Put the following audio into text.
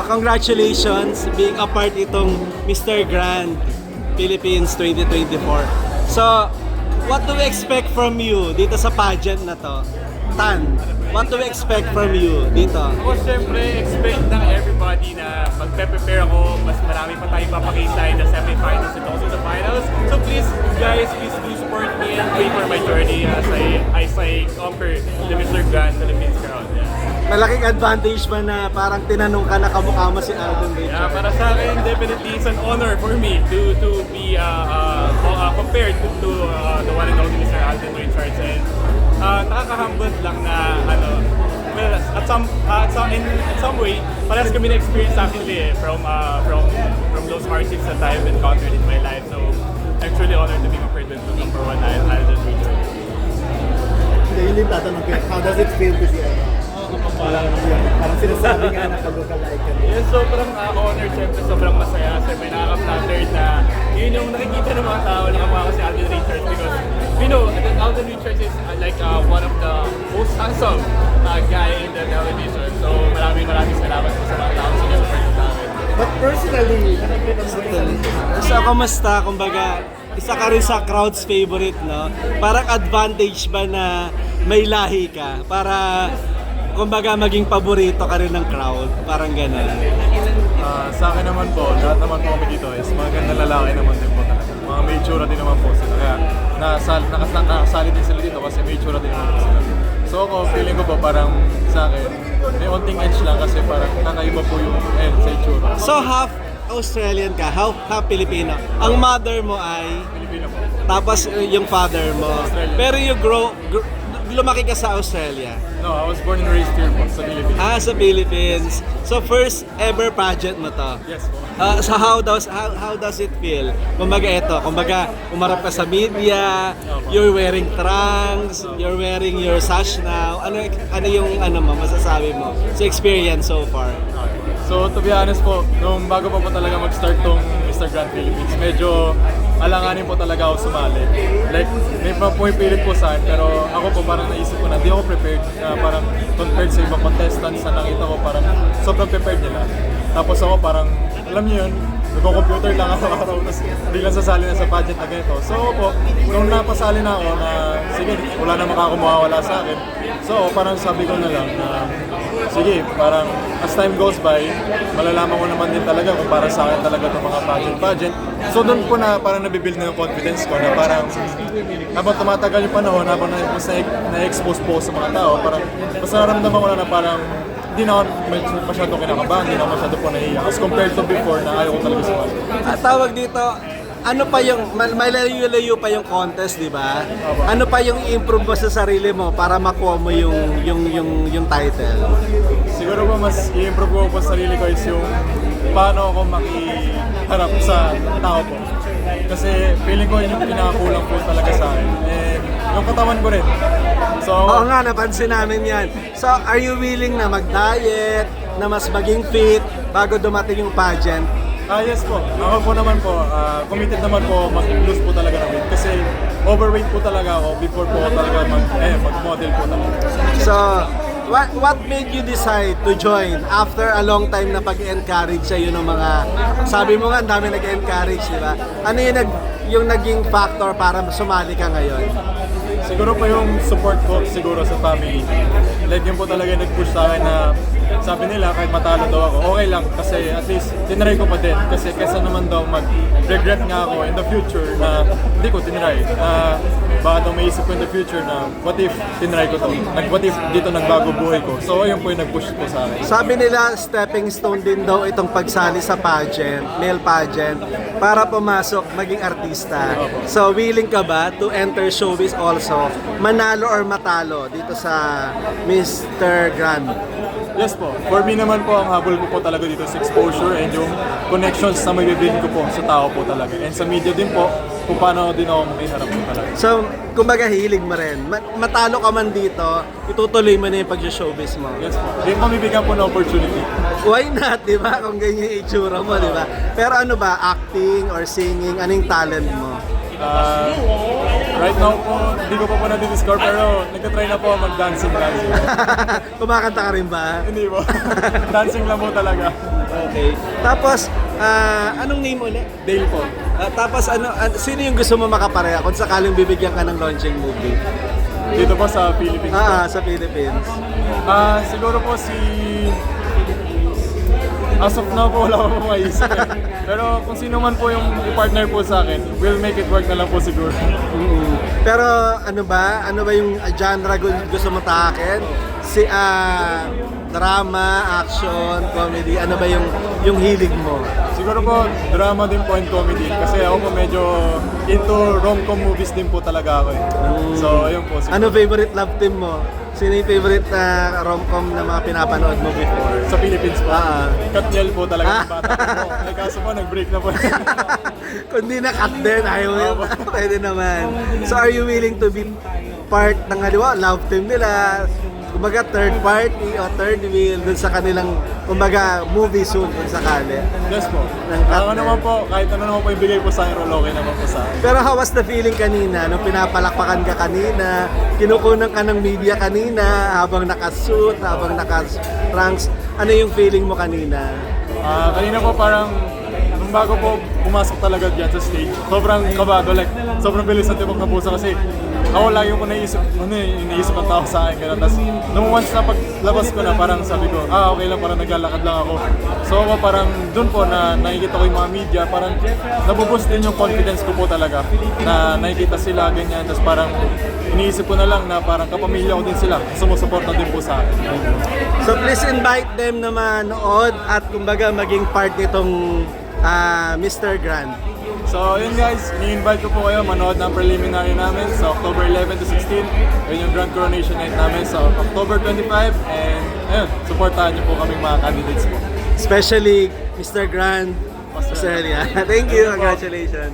congratulations being a part itong Mr. Grand Philippines 2024. So, what do we expect from you dito sa pageant na to? Tan, what do we expect from you dito? Ako syempre expect ng everybody na magpe-prepare ako, mas marami pa tayong papakita in the semi-finals and also the finals. So please guys, please do support me and pray for my journey as I conquer the Mr. Grand Philippines crown. Yeah. Malaking advantage ba na parang tinanong ka na kamukha mo si Alden Richards? Yeah, para sa akin, definitely it's an honor for me to be compared to the one and only Mr. Alden Richards. And nakaka-humble lang na well, at some way, parehas kami na-experience actually from those hardships that I've encountered in my life. So I'm truly honored to be compared with the number one Alden Richards. Yun din tatanong ko, how does it feel to be parang sinasabi nga na pag-look-alike ka. Yes, sobrang honored, syempre sobrang masaya. Siyempre nakaka-flattered na yun yung nakikita ng mga tao na kamukha ko si Alden Richards because we know that Alden Richards is like one of the most handsome guy in the television. So maraming salamat po sa mga tao sa support sa akin. But personally, nakikita mo rin So, kamusta? Kumbaga, isa ka rin sa crowd's favorite, no? Parang advantage ba na may lahi ka? Para, kumbaga, maging paborito ka rin ng crowd? Parang gano'n. Sa akin naman po, lahat naman po kami dito is mga ganda lalaki naman din po talaga. Mga may itsura din naman po sila. Kaya nakasali din sila dito kasi may itsura din naman po sila. So ako, feeling ko po parang sa akin, may onting edge lang kasi parang kakaiba po yung edge sa itsura. So, half Australian ka, half Filipino. Ang mother mo ay, Pilipino po. tapos yung father mo. Australian. Pero lumaki ka sa Australia. No, I was born and raised here po sa Philippines. Sa Philippines. So, first ever pageant mo to. Yes po. So how does it feel? Kumbaga umarap ka sa media, you're wearing trunks, you're wearing your sash now. Ano yung masasabi mo sa experience so far? So to be honest po, nung bago pa po talaga mag-start tong Mr. Grand Philippines, medyo alanganin po talaga ako sumali. Like, may pumipilit po sa akin, pero ako po parang naisip ko na di ako prepared. Parang compared sa ibang contestants na nakita ko, parang sobrang prepared nila. Tapos ako parang, alam niyo yun, nagko-computer lang araw-araw, tapos biglang sasali na sa pageant na ganito. So po, nung napasali na ako na, sige, wala na makakumuha sa akin. So parang sabi ko na lang na, sige, parang as time goes by, malalaman ko naman din talaga kung para sa akin talaga itong mga pageant. So doon po na parang nabibuild na yung confidence ko na parang habang tumatagal yung panahon, habang na-expose po sa mga tao, parang mas nararamdaman ko na parang hindi na ako masyado kinakabahan, hindi na ako masyado po nahiya. As compared to before na ayaw ko talaga sa mga. Tawag dito, ano pa yung, may layo-layo pa yung contest, di ba? Ano pa yung i-improve mo sa sarili mo para makuha mo yung title? Siguro po mas i-improve ko po sa sarili ko is yung paano ako makiharap sa tao po. Kasi feeling ko yun yung pinakakulang po talaga sa akin. And yung katawan ko rin. So, Oo nga, napansin namin yan. So, are you willing na mag-diet, na mas maging fit bago dumating yung pageant? yes po. Ako po naman po, committed naman po mag-lose po talaga ng weight. Kasi overweight po talaga ako before po talaga mag-model po talaga. So, what made you decide to join after a long time na pag-encourage sa'yo ng mga, sabi mo nga, ang dami nag-encourage, di ba? Ano yung naging factor para sumali ka ngayon? Siguro po yung support ko siguro sa family. Like yun po talaga yung nag-push sa akin na sabi nila kahit matalo daw ako, okay lang kasi at least tinry ko pa din. Kasi kesa naman daw mag-regret nga ako in the future na hindi ko tinry. Na baka daw may isip ko in the future na what if tinry ko to? What if dito nagbago buhay ko? So ayun po yung nag-push po sa akin. Sabi nila, stepping stone din daw itong pagsali sa pageant, male pageant, para pumasok maging artista. So willing ka ba to enter showbiz also, manalo or matalo dito sa Mr. Grand? Yes po. For me naman po, ang habol ko po talaga dito sa exposure and yung connections na mabibigyan ko po sa tao po talaga. And sa media din po, kung paano din ako makiharap po talaga. So, kumbaga hilig mo rin. Matalo ka man dito, itutuloy mo na yung pag-showbiz mo. Yes po. Yung pamibigyan po na opportunity. Why not, di ba? Kung ganyan yung itsura mo, di ba? Pero ano ba, acting or singing, anong talent mo? Right now po, hindi ko pa po na-discover pero nagtatry na po mag-dancing. Kumakanta ka rin ba? Hindi po. Dancing lang po talaga. Okay. Tapos, anong name ulit? Dale po. Tapos, sino yung gusto mo makapareha kung sakaling bibigyan ka ng launching movie? Dito po sa Philippines. Sa Philippines. Siguro po si... As of now po, wala ko po maisip. Pero kung sino man po yung partner po sa akin, we'll make it work na lang po siguro. Pero ano ba yung genre gusto mo tahakin? Drama, action, comedy, ano ba yung hilig mo? Siguro po, drama din po and comedy. Kasi ako po medyo into rom-com movies din po talaga ako eh. So, ayun po. Siguro. Ano favorite love team mo? Sino yung favorite na rom-com na mga pinapanood mo before? Sa Philippines po. Katniel po talaga. Ah. Bata po. Ay, kaso po, nag-break na po. Kung di na-cut din, ayaw mo yun. Pwede naman. So are you willing to be part ng love team nila? Kumbaga third party o third wheel dun sa kanilang movie soon kung sakali. Yes po. Ng Ako Katniel. naman po, kahit ano naman po ibigay po sa akin, role, okay naman po sa akin. Pero how was the feeling kanina? Nung pinapalakpakan ka kanina, kinukunan ka ng media kanina, habang nakasuit, habang naka-trunks, ano yung feeling mo kanina? Kanina po parang, nung bago po pumasok talaga dyan sa stage, sobrang kabado, like, sobrang bilis ng tibok na puso kasi ako lagi ko iniisip ang tao sa akin. Kaya, tapos, nung once na paglabas ko na, parang sabi ko, okay lang, parang naglalakad lang ako. So ako parang dun po na nakikita ko yung mga media, parang nabuboost din yung confidence ko po talaga. Na nakikita sila, ganyan, tapos parang iniisip ko na lang na parang kapamilya ko din sila, sumusuporta din po sa akin. So please invite them na manood at kumbaga maging part nitong Mr. Grand. So yun guys, ni-invite ko po kayo manood ng preliminary namin sa October 11 to 16. Yun yung Grand Coronation Night namin sa October 25. And ayun, supportahan niyo po kaming mga candidates po. Especially Mr. Grand Australia. Thank you, congratulations.